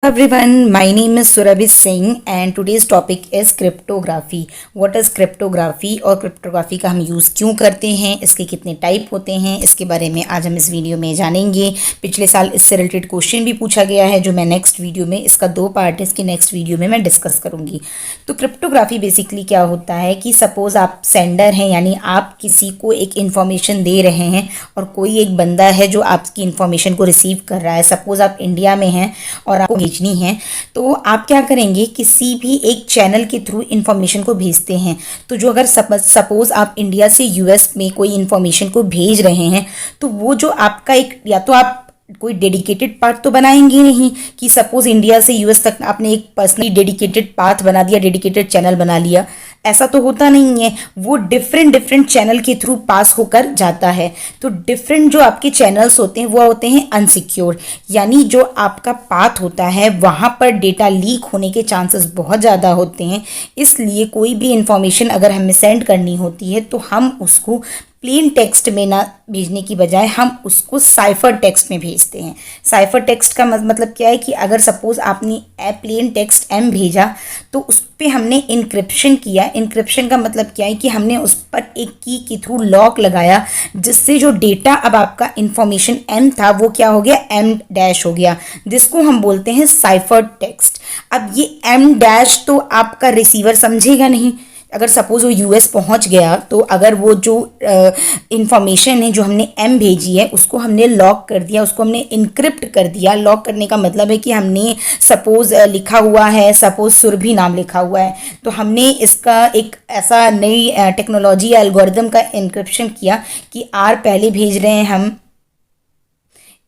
Everyone, my name is Surabhi Singh and today's topic is cryptography. What is cryptography और cryptography का हम use क्यों करते हैं, इसके कितने टाइप होते हैं, इसके बारे में आज हम इस वीडियो में जानेंगे। पिछले साल इससे रिलेटेड क्वेश्चन भी पूछा गया है जो मैं नेक्स्ट वीडियो में, इसका 2 पार्ट है, इसके नेक्स्ट वीडियो में मैं डिस्कस करूँगी। तो क्रिप्टोग्राफी बेसिकली क्या होता है कि सपोज़ आप सेंडर हैं, यानी आप किसी को एक इन्फॉर्मेशन दे रहे हैं और कोई एक बंदा है जो आपकी इन्फॉर्मेशन को रिसीव कर रहा है। सपोज़ आप इंडिया में हैं और आपको भेजनी है, तो आप क्या करेंगे, किसी भी एक चैनल के थ्रू इन्फॉर्मेशन को भेजते हैं। तो जो अगर सपोज आप इंडिया से यूएस में कोई इन्फॉर्मेशन को भेज रहे हैं, तो वो जो आपका एक, या तो आप कोई डेडिकेटेड पाथ तो बनाएंगे नहीं कि सपोज इंडिया से यूएस तक आपने एक पर्सनली डेडिकेटेड पाथ बना दिया, डेडिकेटेड चैनल बना लिया, ऐसा तो होता नहीं है। वो डिफरेंट चैनल के थ्रू पास होकर जाता है। तो डिफरेंट जो आपके चैनल्स होते हैं वो होते हैं अनसिक्योर, यानी जो आपका पाथ होता है वहाँ पर डेटा लीक होने के चांसेस बहुत ज़्यादा होते हैं। इसलिए कोई भी इंफॉर्मेशन अगर हमें सेंड करनी होती है तो हम उसको प्लेन टेक्स्ट में ना भेजने की बजाय हम उसको साइफर टेक्स्ट में भेजते हैं। साइफर टेक्स्ट का मतलब क्या है कि अगर सपोज आपने प्लेन टेक्स्ट एम भेजा तो उस पर हमने इंक्रिप्शन किया। इंक्रिप्शन का मतलब क्या है कि हमने उस पर एक की के थ्रू लॉक लगाया, जिससे जो डेटा अब आपका इंफॉर्मेशन एम था वो क्या हो गया, एम डैश हो गया, जिसको हम बोलते हैं साइफर टेक्स्ट। अब ये एम डैश तो आपका रिसीवर समझेगा नहीं। अगर सपोज वो यूएस पहुंच गया तो अगर वो जो इंफॉर्मेशन है जो हमने एम भेजी है उसको हमने लॉक कर दिया, उसको हमने इनक्रिप्ट कर दिया। लॉक करने का मतलब है कि हमने सपोज लिखा हुआ है, सपोज सुरभि नाम लिखा हुआ है, तो हमने इसका एक ऐसा नई टेक्नोलॉजी या एल्गोरिदम का इनक्रिप्शन किया कि आर पहले भेज रहे हैं हम,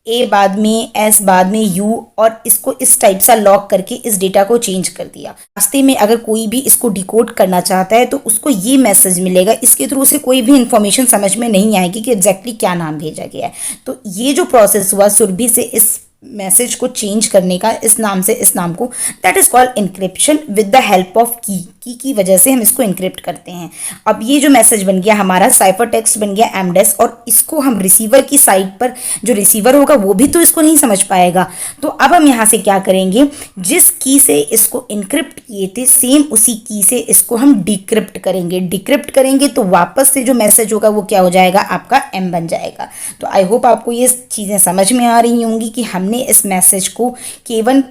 ए बाद में, एस बाद में, यू, और इसको इस टाइप सा लॉक करके इस डेटा को चेंज कर दिया। रास्ते में अगर कोई भी इसको डिकोड करना चाहता है तो उसको ये मैसेज मिलेगा, इसके थ्रू उसे कोई भी इंफॉर्मेशन समझ में नहीं आएगी कि एग्जैक्टली क्या नाम भेजा गया है। तो ये जो प्रोसेस हुआ सुरभि से इस मैसेज को चेंज करने का, इस नाम से इस नाम को, that is called encryption with the help of की वजह से हम इसको इनक्रिप्ट करते हैं। अब ये जो मैसेज बन गया हमारा साइफर टेक्स्ट बन गया एमडेस, और इसको हम रिसीवर की साइड पर, जो रिसीवर होगा वो भी तो इसको नहीं समझ पाएगा। तो अब हम यहाँ से क्या करेंगे, जिस की से इसको इनक्रिप्ट किए थे सेम उसी की से इसको हम डिक्रिप्ट करेंगे। डिक्रिप्ट करेंगे तो वापस से जो मैसेज होगा वो क्या हो जाएगा, आपका एम बन जाएगा। तो आई होप आपको ये चीज़ें समझ में आ रही होंगी कि हमने इस मैसेज को केवल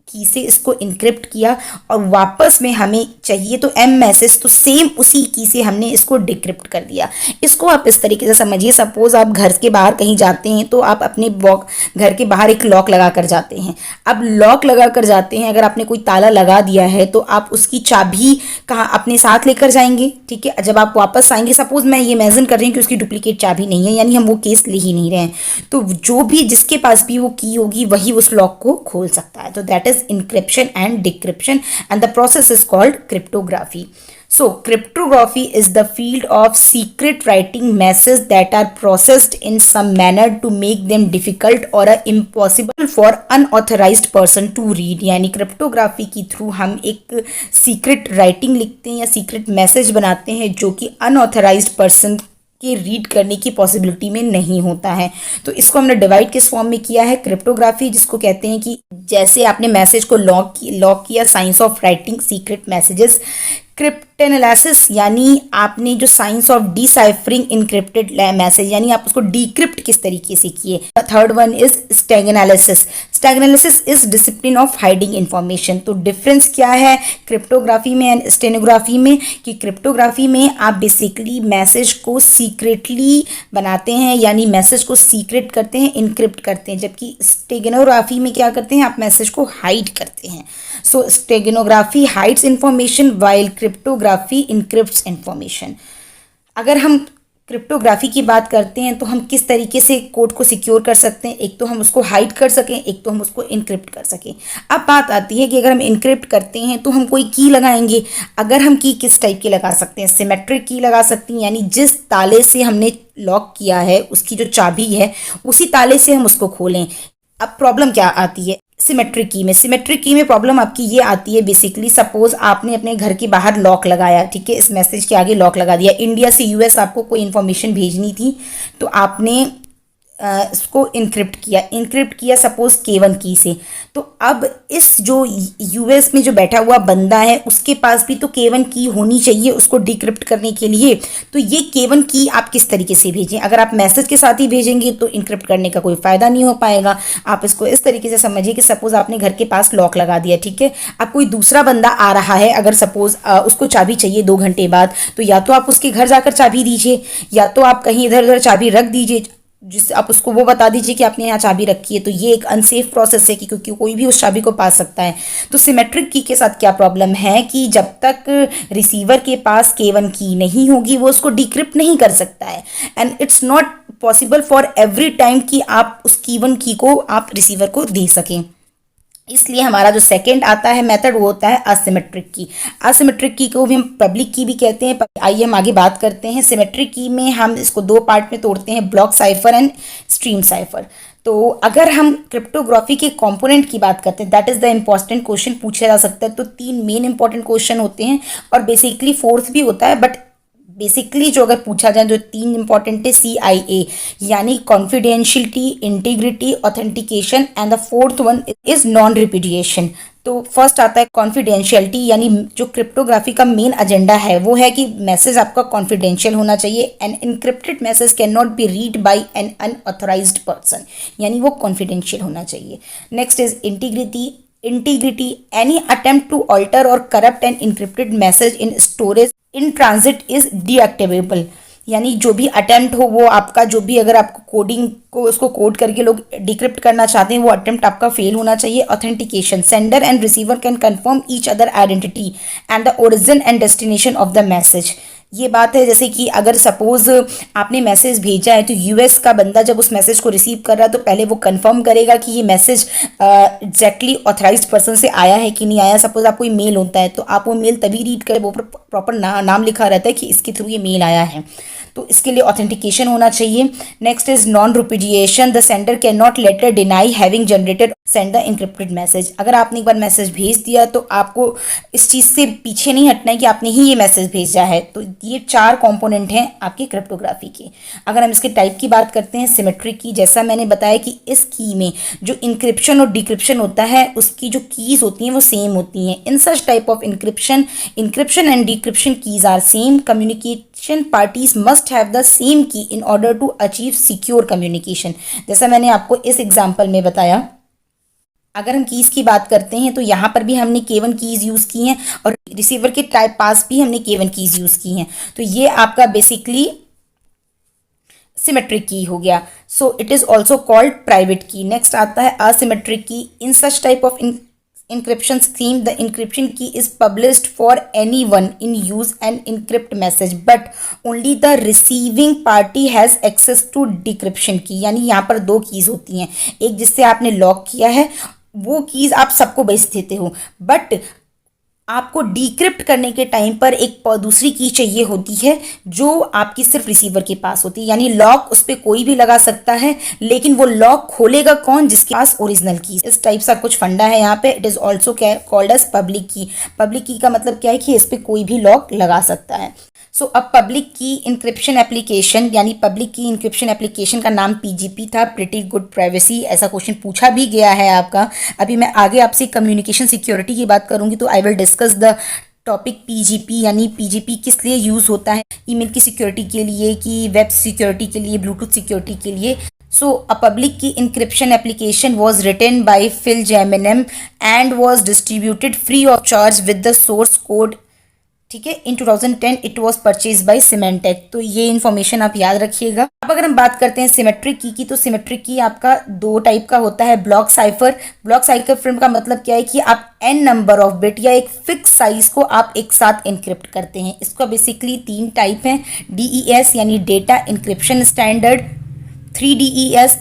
की से इसको इनक्रिप्ट किया और वापस में हमें चाहिए तो एम मैसेज, तो सेम उसी की से हमने इसको डिक्रिप्ट कर दिया। इसको आप इस तरीके से समझिए, सपोज आप घर के बाहर कहीं जाते हैं तो आप अपने घर के बाहर एक लॉक लगा कर जाते हैं। अब लॉक लगा कर जाते हैं, अगर आपने कोई ताला लगा दिया है तो आप उसकी चाबी कहाँ अपने साथ लेकर जाएंगे, ठीक है। जब आप वापस आएंगे, सपोज मैं ये इमेजिन कर रही हूँ कि उसकी डुप्लीकेट चाबी नहीं है, यानी हम वो केस ले ही नहीं रहे हैं, तो जो भी जिसके पास भी वो की होगी वही उस लॉक को खोल सकता है। तो that is encryption and decryption, and the process is called cryptography. So cryptography is the field of secret writing messages that are processed in some manner to make them difficult or impossible for unauthorized person to read। यानी cryptography की through हम एक secret writing लिखते हैं या secret message बनाते हैं जो कि अनऑथराइज्ड पर्सन के रीड करने की पॉसिबिलिटी में नहीं होता है। तो इसको हमने डिवाइड किस फॉर्म में किया है, क्रिप्टोग्राफी जिसको कहते हैं कि जैसे आपने मैसेज को लॉक किया, science of writing secret messages. Cryptanalysis यानी आपने जो science of deciphering encrypted message, यानी आप उसको डिक्रिप्ट किस तरीके से किए। Third one is steganalysis. Steganalysis is discipline of hiding information. तो डिफरेंस क्या है क्रिप्टोग्राफी में एंड स्टेनोग्राफी में, कि क्रिप्टोग्राफी में आप बेसिकली मैसेज को सीक्रेटली बनाते हैं, यानी मैसेज को सीक्रेट करते हैं, इनक्रिप्ट करते हैं, जबकि स्टेगनोग्राफी में क्या करते हैं, आप मैसेज को हाइड करते हैं। So steganography hides information while cryptography encrypts information. अगर हम क्रिप्टोग्राफी की बात करते हैं तो हम किस तरीके से कोड को सिक्योर कर सकते हैं, एक तो हम उसको हाइड कर सकें, एक तो हम उसको इनक्रिप्ट कर सकें। अब बात आती है कि अगर हम इनक्रिप्ट करते हैं तो हम कोई की लगाएंगे। अगर हम की किस टाइप की लगा सकते हैं, सिमेट्रिक की लगा सकते हैं, यानी जिस ताले से हमने लॉक किया है उसकी जो चाबी है उसी ताले से हम उसको खोलें। अब प्रॉब्लम क्या आती है सिमेट्रिक की में प्रॉब्लम आपकी ये आती है, बेसिकली सपोज आपने अपने घर के बाहर लॉक लगाया, ठीक है, इस मैसेज के आगे लॉक लगा दिया। इंडिया से यूएस आपको कोई इन्फॉर्मेशन भेजनी थी, तो आपने इसको इनक्रिप्ट किया सपोज K1 की से। तो अब इस जो यूएस में जो बैठा हुआ बंदा है उसके पास भी तो K1 की होनी चाहिए उसको डिक्रिप्ट करने के लिए। तो ये K1 की आप किस तरीके से भेजें? अगर आप मैसेज के साथ ही भेजेंगे तो इनक्रिप्ट करने का कोई फ़ायदा नहीं हो पाएगा। आप इसको इस तरीके से समझिए कि सपोज़ आपने घर के पास लॉक लगा दिया, ठीक है। अब कोई दूसरा बंदा आ रहा है, अगर सपोज़ उसको चाबी चाहिए 2 घंटे बाद, तो या तो आप उसके घर जाकर चाबी दीजिए या तो आप कहीं इधर उधर चाबी रख दीजिए, जिससे आप उसको वो बता दीजिए कि आपने यहाँ चाबी रखी है। तो ये एक अनसेफ प्रोसेस है कि क्योंकि कोई भी उस चाबी को पा सकता है। तो सिमेट्रिक की के साथ क्या प्रॉब्लम है कि जब तक रिसीवर के पास K1 की नहीं होगी वो उसको डिक्रिप्ट नहीं कर सकता है। And it's not possible for every time कि आप उस K1 की को आप रिसीवर को दे सकें। इसलिए हमारा जो सेकंड आता है मेथड वो होता है असिमेट्रिक की। असिमेट्रिक की को भी हम पब्लिक की भी कहते हैं। आइए हम आगे बात करते हैं। सिमेट्रिक की में हम इसको 2 पार्ट में तोड़ते हैं, block cipher and stream cipher. तो अगर हम क्रिप्टोग्राफी के कंपोनेंट की बात करते हैं, that is the important question पूछा जा सकता है। तो 3 मेन इंपॉर्टेंट क्वेश्चन होते हैं और बेसिकली फोर्थ भी होता है, बट बेसिकली जो अगर पूछा जाए जो 3 इंपॉर्टेंट है CIA, यानी confidentiality, integrity, authentication, and the fourth one is non repudiation. तो फर्स्ट आता है कॉन्फिडेंशियलिटी, यानी जो क्रिप्टोग्राफी का मेन एजेंडा है वो है कि मैसेज आपका कॉन्फिडेंशियल होना चाहिए। An encrypted message can not be read by an unauthorised person, यानी वो कॉन्फिडेंशियल होना चाहिए। Next is integrity, any attempt to alter or corrupt an encrypted message in storage in transit is detectable, यानी जो भी attempt हो वो आपका, जो भी अगर आपको कोडिंग को उसको कोड करके लोग डिक्रिप्ट करना चाहते हैं वो अटेम्प्ट आपका फेल होना चाहिए। Authentication, sender and receiver can confirm each other identity and the origin and destination of the message. ये बात है जैसे कि अगर सपोज आपने मैसेज भेजा है तो यूएस का बंदा जब उस मैसेज को रिसीव कर रहा है तो पहले वो कंफर्म करेगा कि ये मैसेज एग्जैक्टली ऑथराइज्ड पर्सन से आया है कि नहीं आया। सपोज आप कोई मेल होता है तो आप वो मेल तभी रीड करें, वो प्रॉपर नाम लिखा रहता है कि इसके थ्रू ये मेल आया है, तो इसके लिए ऑथेंटिकेशन होना चाहिए। Next is non repudiation, the sender can not later deny having generated send the encrypted message. अगर आपने एक बार मैसेज भेज दिया तो आपको इस चीज़ से पीछे नहीं हटना है कि आपने ही ये मैसेज भेजा है। तो ये 4 कंपोनेंट हैं आपकी क्रिप्टोग्राफी के। अगर हम इसके टाइप की बात करते हैं, सिमेट्रिक की, जैसा मैंने बताया कि इस की में जो इंक्रिप्शन और डिक्रिप्शन होता है उसकी जो कीज़ होती हैं वो सेम होती हैं। In such type of encryption and decryption keys are same. Communication parties must have the same key in order to achieve secure communication. जैसा मैंने आपको इस एग्जाम्पल में बताया। अगर हम कीज़ की बात करते हैं तो यहाँ पर भी हमने K1 कीज़ यूज़ की हैं और रिसीवर के टाइप पास भी हमने K1 कीज़ यूज़ की हैं। तो ये आपका बेसिकली सिमेट्रिक की हो गया। So it is also called private key. Next आता है asymmetric key. In such type of encryption scheme, the encryption key is published for anyone in use and encrypt message, but only the receiving party has access to decryption key। यानी यहाँ पर 2 keys होती हैं, एक जिससे आपने lock किया है वो कीज़ आप सबको भेज देते हो, बट आपको डिक्रिप्ट करने के टाइम पर एक दूसरी की चाहिए होती है जो आपकी सिर्फ रिसीवर के पास होती है। यानी लॉक उस पर कोई भी लगा सकता है, लेकिन वो लॉक खोलेगा कौन? जिसके पास ओरिजिनल की। इस टाइप सा कुछ फंडा है यहाँ पे। It is also called as public key. Public key का मतलब क्या है कि इस पर कोई भी लॉक लगा सकता है। सो अब पब्लिक की इंक्रिप्शन एप्लीकेशन, यानी पब्लिक की इंक्रिप्शन एप्लीकेशन का नाम PGP था, प्रिटी गुड प्राइवेसी। ऐसा क्वेश्चन पूछा भी गया है आपका। अभी मैं आगे आपसे कम्युनिकेशन सिक्योरिटी की बात करूंगी तो I will discuss the topic PGP, यानी PGP किस लिए यूज़ होता है, ईमेल की सिक्योरिटी के लिए कि वेब सिक्योरिटी के लिए, ब्लूटूथ सिक्योरिटी के लिए। So a public key encryption application was written by Phil Geminem and was distributed free of charge with the source code, ठीक है। In 2010 it was purchase by Symantec. तो ये information आप याद रखिएगा। अब अगर हम बात करते हैं सिमेट्रिक की तो सिमेट्रिक की आपका 2 टाइप का होता है। Block cipher. ब्लॉक साइफर का मतलब क्या है कि आप n नंबर ऑफ बिट या एक फिक्स साइज को आप एक साथ इनक्रिप्ट करते हैं। इसका बेसिकली 3 टाइप हैं। DES यानी डेटा इंक्रिप्शन स्टैंडर्ड, 3DES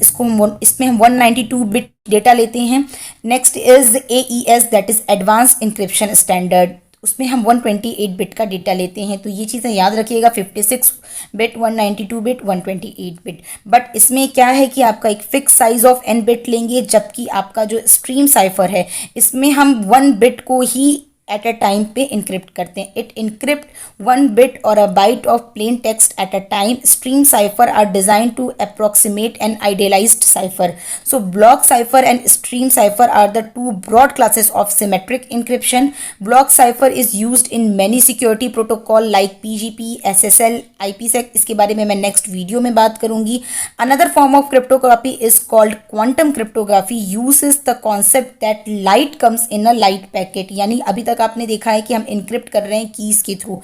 इसमें हम 192 बिट डेटा लेते हैं। Next is AES that is advance encryption standard, उसमें हम 128 बिट का डेटा लेते हैं। तो ये चीज़ें याद रखिएगा, 56 बिट, 192 बिट, 128 बिट। बट इसमें क्या है कि आपका एक fix size of n bit लेंगे, जबकि आपका जो स्ट्रीम साइफर है इसमें हम 1 बिट को ही एट अ टाइम पे इनक्रिप्ट करते हैं। It encrypt 1 bit or a byte of plain text at a time. Stream cipher are design to approximate an idealised cipher. So block cipher and stream cipher are the two broad classes of symmetric encryption. Block cipher is used in many security protocol like PGP, SSL, IPsec। इसके बारे में मैं next video में बात करूंगी। Another form of cryptography is called quantum cryptography, uses the concept that light comes in a light packet. यानी अभी तक आपने देखा है कि हम इनक्रिप्ट कर रहे हैं कीज के थ्रू।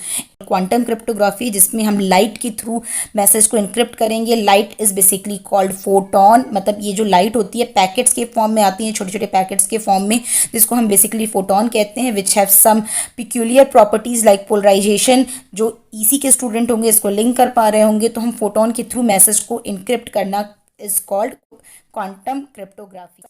क्वांटम क्रिप्टोग्राफी जिसमें हम लाइट के थ्रू मैसेज को इनक्रिप्ट करेंगे। Light is basically called photon, मतलब ये जो लाइट होती है पैकेट्स के फॉर्म में आती है, छोटे छोटे पैकेट्स के फॉर्म में, जिसको हम बेसिकली फोटोन कहते हैं, which have some peculiar properties like polarisation. जो EC के स्टूडेंट होंगे इसको लिंक कर पा रहे होंगे, तो हम फोटोन के थ्रू मैसेज को इनक्रिप्ट करना इज कॉल्ड क्वांटम क्रिप्टोग्राफी।